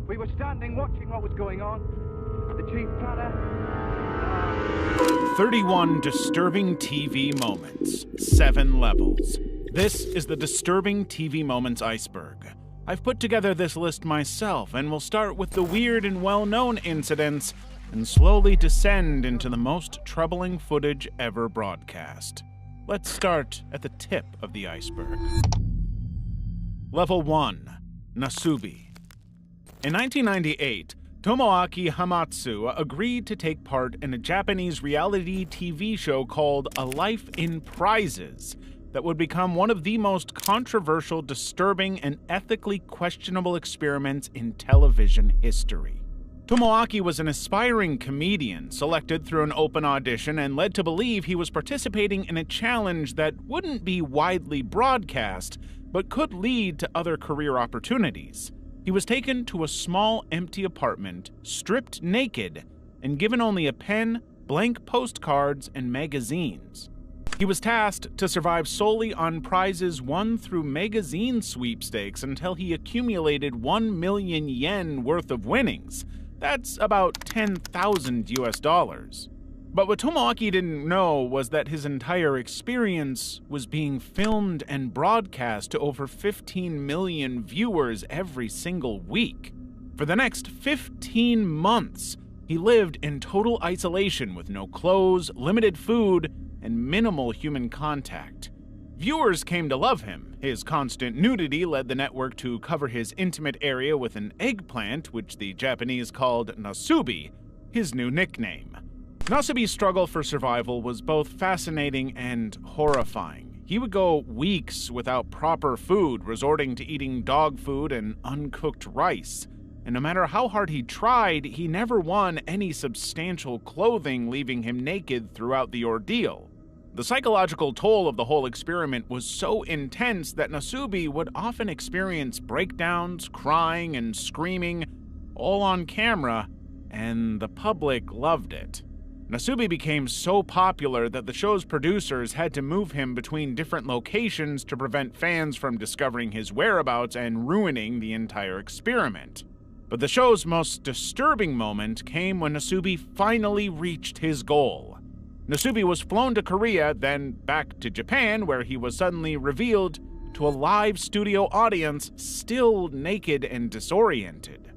We were standing watching what was going on. The chief planner... 31 disturbing TV moments, 7 levels. This is the Disturbing TV Moments iceberg. I've put together this list myself, and we'll start with the weird and well-known incidents and slowly descend into the most troubling footage ever broadcast. Let's start at the tip of the iceberg. Level 1. Nasubi. In 1998, Tomoaki Hamatsu agreed to take part in a Japanese reality TV show called A Life in Prizes that would become one of the most controversial, disturbing, and ethically questionable experiments in television history. Tomoaki was an aspiring comedian, selected through an open audition and led to believe he was participating in a challenge that wouldn't be widely broadcast, but could lead to other career opportunities. He was taken to a small, empty apartment, stripped naked, and given only a pen, blank postcards, and magazines. He was tasked to survive solely on prizes won through magazine sweepstakes until he accumulated 1 million yen worth of winnings. That's about $10,000 US. But what Tomoaki didn't know was that his entire experience was being filmed and broadcast to over 15 million viewers every single week. For the next 15 months, he lived in total isolation with no clothes, limited food, and minimal human contact. Viewers came to love him. His constant nudity led the network to cover his intimate area with an eggplant, which the Japanese called Nasubi, his new nickname. Nasubi's struggle for survival was both fascinating and horrifying. He would go weeks without proper food, resorting to eating dog food and uncooked rice. And no matter how hard he tried, he never won any substantial clothing, leaving him naked throughout the ordeal. The psychological toll of the whole experiment was so intense that Nasubi would often experience breakdowns, crying, and screaming, all on camera, and the public loved it. Nasubi became so popular that the show's producers had to move him between different locations to prevent fans from discovering his whereabouts and ruining the entire experiment. But the show's most disturbing moment came when Nasubi finally reached his goal. Nasubi was flown to Korea, then back to Japan, where he was suddenly revealed to a live studio audience, still naked and disoriented.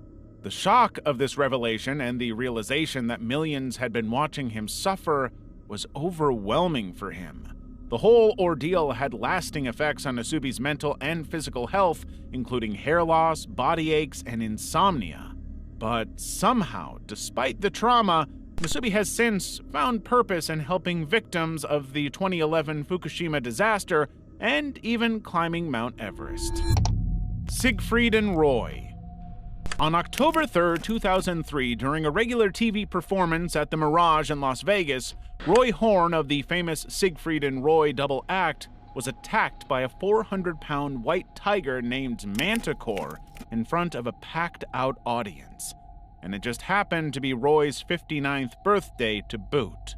The shock of this revelation and the realization that millions had been watching him suffer was overwhelming for him. The whole ordeal had lasting effects on Nasubi's mental and physical health, including hair loss, body aches, and insomnia. But somehow, despite the trauma, Nasubi has since found purpose in helping victims of the 2011 Fukushima disaster and even climbing Mount Everest. Siegfried and Roy. On October 3, 2003, during a regular TV performance at the Mirage in Las Vegas, Roy Horn of the famous Siegfried and Roy double act was attacked by a 400-pound white tiger named Manticore in front of a packed-out audience. And it just happened to be Roy's 59th birthday to boot.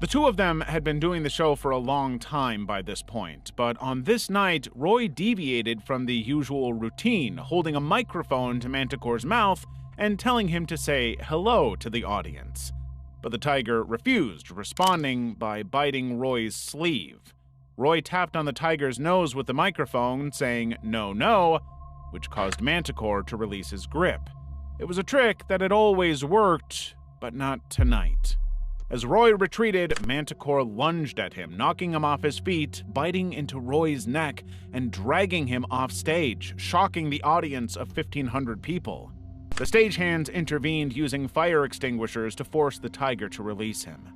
The two of them had been doing the show for a long time by this point, but on this night, Roy deviated from the usual routine, holding a microphone to Manticore's mouth and telling him to say hello to the audience. But the tiger refused, responding by biting Roy's sleeve. Roy tapped on the tiger's nose with the microphone, saying, "No, no," which caused Manticore to release his grip. It was a trick that had always worked, but not tonight. As Roy retreated, Manticore lunged at him, knocking him off his feet, biting into Roy's neck, and dragging him off stage, shocking the audience of 1,500 people. The stagehands intervened using fire extinguishers to force the tiger to release him.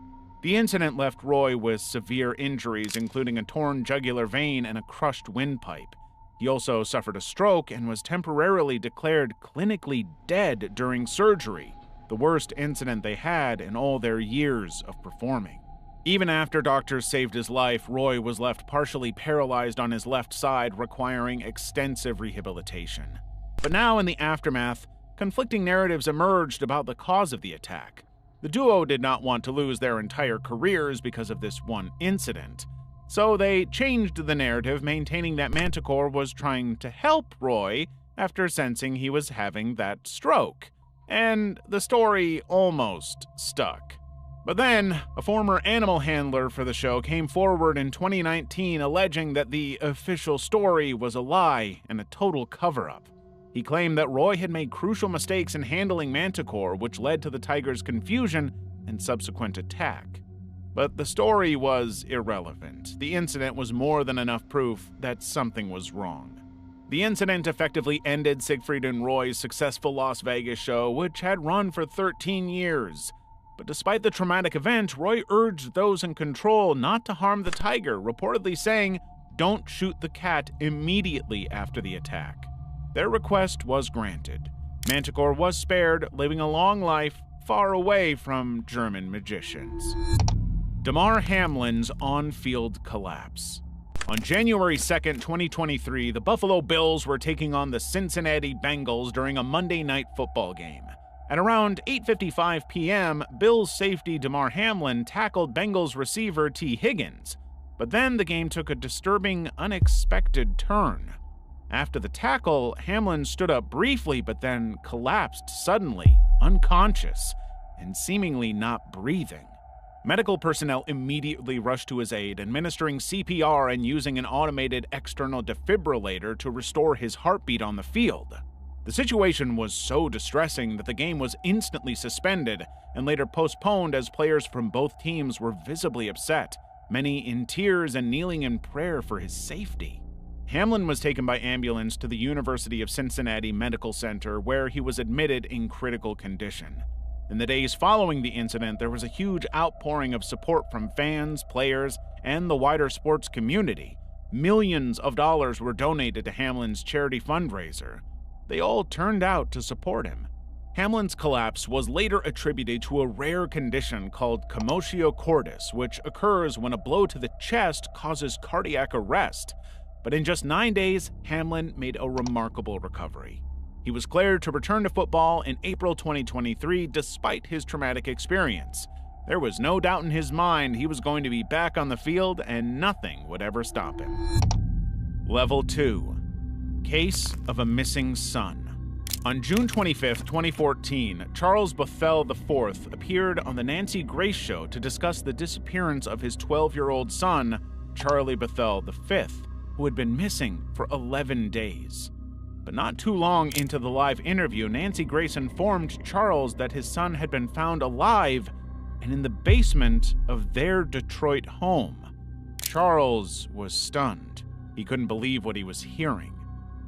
The incident left Roy with severe injuries, including a torn jugular vein and a crushed windpipe. He also suffered a stroke and was temporarily declared clinically dead during surgery, the worst incident they had in all their years of performing. Even after doctors saved his life, Roy was left partially paralyzed on his left side, requiring extensive rehabilitation. But now, in the aftermath, conflicting narratives emerged about the cause of the attack. The duo did not want to lose their entire careers because of this one incident, so they changed the narrative, maintaining that Manticore was trying to help Roy after sensing he was having that stroke, and the story almost stuck. But then, a former animal handler for the show came forward in 2019 alleging that the official story was a lie and a total cover-up. He claimed that Roy had made crucial mistakes in handling Manticore, which led to the tiger's confusion and subsequent attack. But the story was irrelevant. The incident was more than enough proof that something was wrong. The incident effectively ended Siegfried and Roy's successful Las Vegas show, which had run for 13 years. But despite the traumatic event, Roy urged those in control not to harm the tiger, reportedly saying, "Don't shoot the cat," immediately after the attack. Their request was granted. Manticore was spared, living a long life far away from German magicians. Damar Hamlin's on-field collapse. On January 2nd, 2023, the Buffalo Bills were taking on the Cincinnati Bengals during a Monday night football game. At around 8:55 p.m., Bills safety Damar Hamlin tackled Bengals receiver T. Higgins. But then the game took a disturbing, unexpected turn. After the tackle, Hamlin stood up briefly but then collapsed suddenly, unconscious, and seemingly not breathing. Medical personnel immediately rushed to his aid, administering CPR and using an automated external defibrillator to restore his heartbeat on the field. The situation was so distressing that the game was instantly suspended and later postponed as players from both teams were visibly upset, many in tears and kneeling in prayer for his safety. Hamlin was taken by ambulance to the University of Cincinnati Medical Center, where he was admitted in critical condition. In the days following the incident, there was a huge outpouring of support from fans, players, and the wider sports community. Millions of dollars were donated to Hamlin's charity fundraiser. They all turned out to support him. Hamlin's collapse was later attributed to a rare condition called commotio cordis, which occurs when a blow to the chest causes cardiac arrest. But in just 9 days, Hamlin made a remarkable recovery. He was cleared to return to football in April 2023 despite his traumatic experience. There was no doubt in his mind he was going to be back on the field and nothing would ever stop him. Level 2. Case of a Missing Son. On June 25, 2014, Charles Bethel IV appeared on the Nancy Grace Show to discuss the disappearance of his 12-year-old son, Charlie Bethel V, who had been missing for 11 days. But not too long into the live interview, Nancy Grace informed Charles that his son had been found alive and in the basement of their Detroit home. Charles was stunned. He couldn't believe what he was hearing.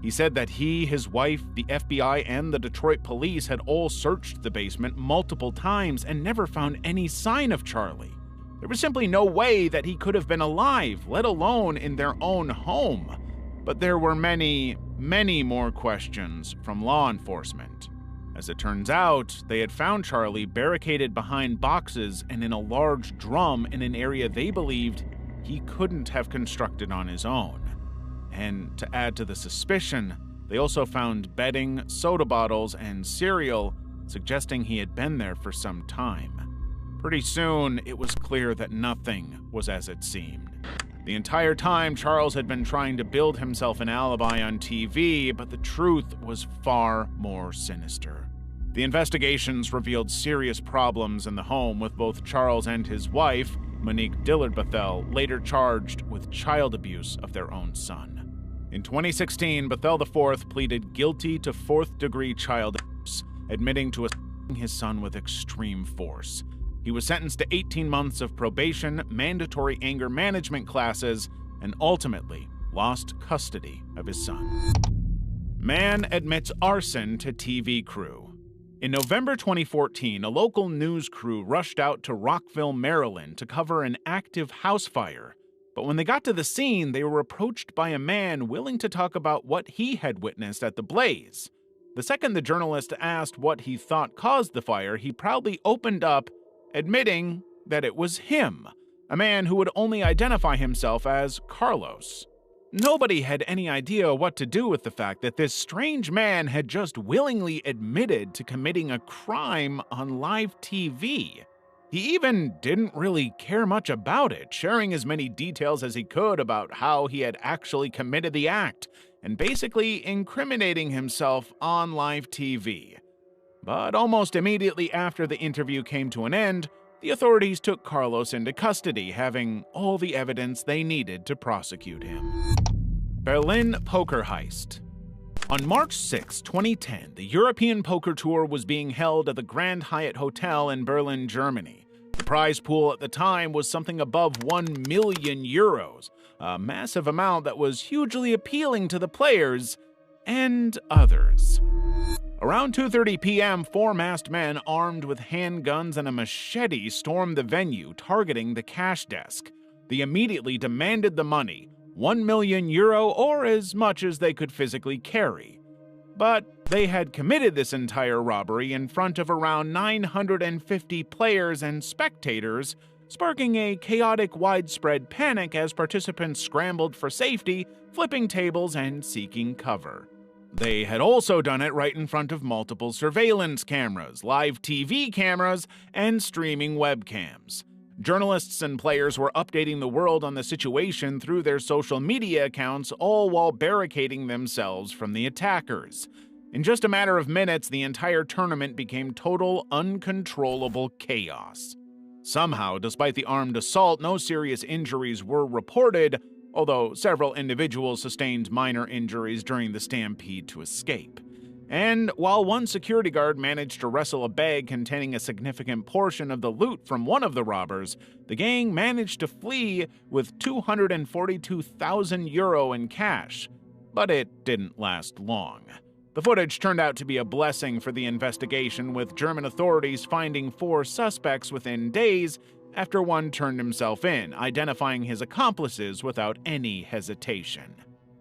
He said that he, his wife, the FBI, and the Detroit police had all searched the basement multiple times and never found any sign of Charlie. There was simply no way that he could have been alive, let alone in their own home. But there were many, many more questions from law enforcement. As it turns out, they had found Charlie barricaded behind boxes and in a large drum in an area they believed he couldn't have constructed on his own. And to add to the suspicion, they also found bedding, soda bottles, and cereal, suggesting he had been there for some time. Pretty soon, it was clear that nothing was as it seemed. The entire time, Charles had been trying to build himself an alibi on TV, but the truth was far more sinister. The investigations revealed serious problems in the home, with both Charles and his wife, Monique Dillard Bethel, later charged with child abuse of their own son. In 2016, Bethel IV pleaded guilty to fourth-degree child abuse, admitting to assaulting his son with extreme force. He was sentenced to 18 months of probation, mandatory anger management classes, and ultimately lost custody of his son. Man admits arson to TV crew. In November 2014, a local news crew rushed out to Rockville, Maryland to cover an active house fire. But when they got to the scene, they were approached by a man willing to talk about what he had witnessed at the blaze. The second the journalist asked what he thought caused the fire, he proudly opened up, admitting that it was him, a man who would only identify himself as Carlos. Nobody had any idea what to do with the fact that this strange man had just willingly admitted to committing a crime on live TV. He even didn't really care much about it, sharing as many details as he could about how he had actually committed the act, and basically incriminating himself on live TV. But almost immediately after the interview came to an end, the authorities took Carlos into custody, having all the evidence they needed to prosecute him. Berlin Poker Heist. On March 6, 2010, the European Poker Tour was being held at the Grand Hyatt Hotel in Berlin, Germany. The prize pool at the time was something above €1 million, a massive amount that was hugely appealing to the players and others. Around 2:30 p.m., four masked men armed with handguns and a machete stormed the venue, targeting the cash desk. They immediately demanded the money, €1 million or as much as they could physically carry. But they had committed this entire robbery in front of around 950 players and spectators, sparking a chaotic, widespread panic as participants scrambled for safety, flipping tables and seeking cover. They had also done it right in front of multiple surveillance cameras, live TV cameras, and streaming webcams. Journalists and players were updating the world on the situation through their social media accounts, all while barricading themselves from the attackers. In just a matter of minutes, the entire tournament became total, uncontrollable chaos. Somehow, despite the armed assault, no serious injuries were reported, although several individuals sustained minor injuries during the stampede to escape. And while one security guard managed to wrestle a bag containing a significant portion of the loot from one of the robbers, the gang managed to flee with €242,000 in cash. But it didn't last long. The footage turned out to be a blessing for the investigation, with German authorities finding 4 suspects within days after one turned himself in, identifying his accomplices without any hesitation.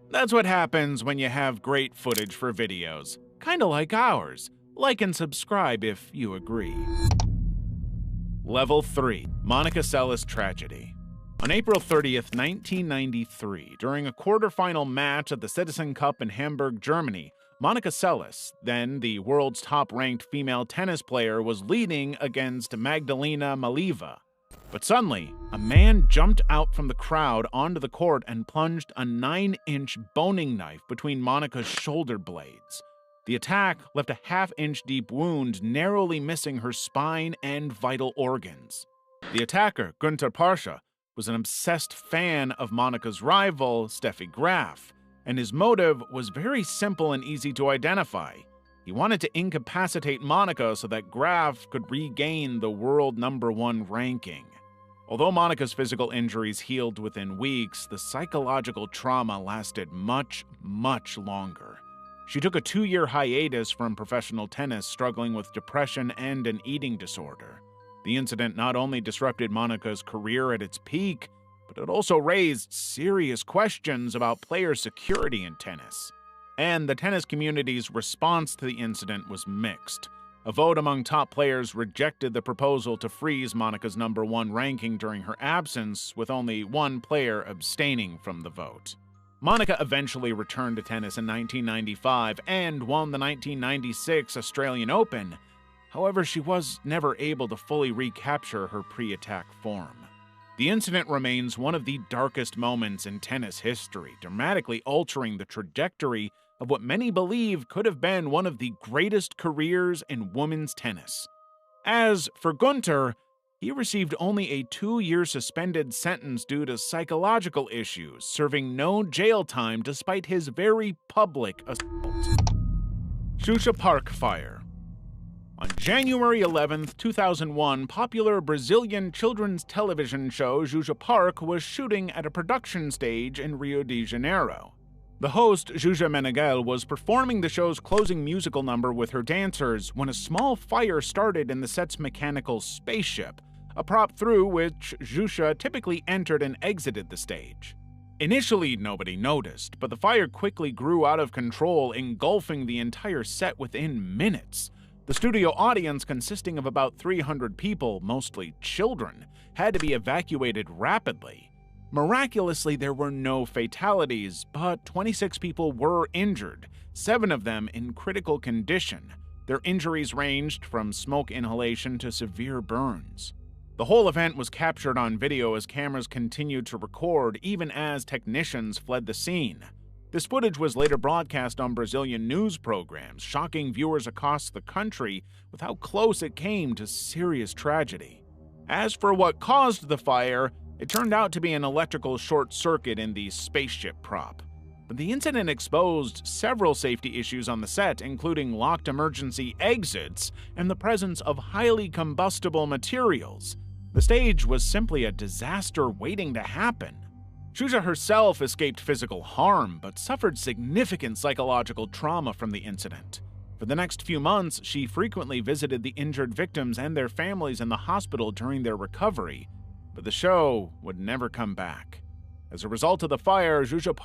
That's what happens when you have great footage for videos. Kinda like ours. Like and subscribe if you agree. Level 3. Monica Seles Tragedy. On April 30th, 1993, during a quarterfinal match at the Citizen Cup in Hamburg, Germany, Monica Seles, then the world's top-ranked female tennis player, was leading against Magdalena Malieva. But suddenly, a man jumped out from the crowd onto the court and plunged a 9-inch boning knife between Monica's shoulder blades. The attack left a half-inch deep wound, narrowly missing her spine and vital organs. The attacker, Günter Parsche, was an obsessed fan of Monica's rival, Steffi Graf, and his motive was very simple and easy to identify. He wanted to incapacitate Monica so that Graf could regain the world #1 ranking. Although Monica's physical injuries healed within weeks, the psychological trauma lasted much, much longer. She took a 2-year hiatus from professional tennis, struggling with depression and an eating disorder. The incident not only disrupted Monica's career at its peak, but it also raised serious questions about player security in tennis. And the tennis community's response to the incident was mixed. A vote among top players rejected the proposal to freeze Monica's #1 ranking during her absence, with only one player abstaining from the vote. Monica eventually returned to tennis in 1995 and won the 1996 Australian Open. However, she was never able to fully recapture her pre-attack form. The incident remains one of the darkest moments in tennis history, dramatically altering the trajectory of what many believe could have been one of the greatest careers in women's tennis. As for Günter, he received only a 2-year suspended sentence due to psychological issues, serving no jail time despite his very public assault. Xuxa Park Fire. On January 11, 2001, popular Brazilian children's television show Xuxa Park was shooting at a production stage in Rio de Janeiro. The host, Xuxa Meneghel, was performing the show's closing musical number with her dancers when a small fire started in the set's mechanical spaceship, a prop through which Xuxa typically entered and exited the stage. Initially, nobody noticed, but the fire quickly grew out of control, engulfing the entire set within minutes. The studio audience, consisting of about 300 people, mostly children, had to be evacuated rapidly. Miraculously, there were no fatalities, but 26 people were injured, 7 of them in critical condition. Their injuries ranged from smoke inhalation to severe burns. The whole event was captured on video as cameras continued to record, even as technicians fled the scene. This footage was later broadcast on Brazilian news programs, shocking viewers across the country with how close it came to serious tragedy. As for what caused the fire, it turned out to be an electrical short circuit in the spaceship prop. But the incident exposed several safety issues on the set, including locked emergency exits and the presence of highly combustible materials. The stage was simply a disaster waiting to happen. Xuxa herself escaped physical harm, but suffered significant psychological trauma from the incident. For the next few months, she frequently visited the injured victims and their families in the hospital during their recovery, but the show would never come back. As a result of the fire, Xuxa